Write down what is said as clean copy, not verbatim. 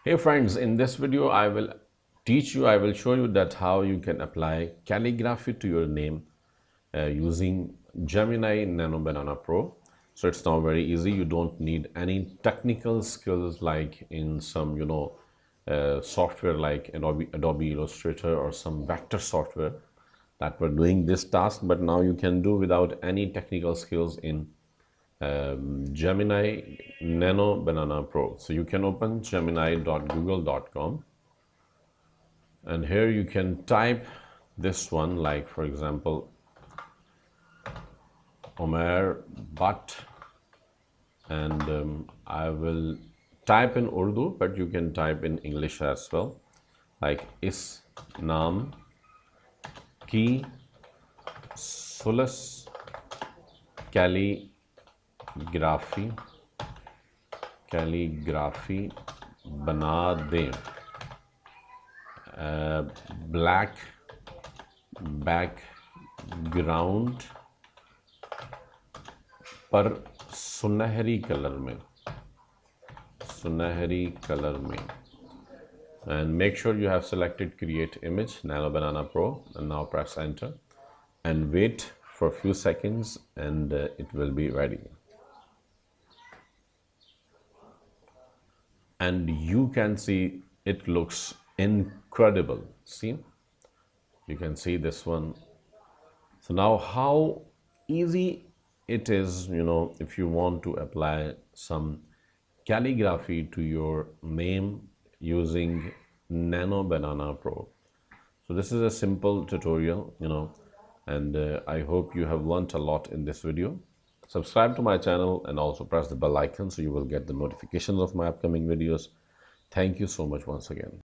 Hey friends, in this video I will show you that how you can apply calligraphy to your name using Gemini Nano Banana Pro. So it's now very easy. You don't need any technical skills like in some software like Adobe Illustrator or some vector software that were doing this task, but now you can do without any technical skills in Gemini Nano Banana Pro. So you can open gemini.google.com and here you can type this one, like for example Omer Butt, and I will type in Urdu, but you can type in English as well, like is naam ki sulas calligraphy बना दें, black background पर सुनहरी colour में and make sure you have selected create image Nano Banana Pro, and now press enter and wait for a few seconds and it will be ready. And you can see it looks incredible. See, you can see this one. So now how easy it is, if you want to apply some calligraphy to your name using Nano Banana Pro. So this is a simple tutorial, and I hope you have learnt a lot in this video. Subscribe to my channel and also press the bell icon so you will get the notifications of my upcoming videos. Thank you so much once again.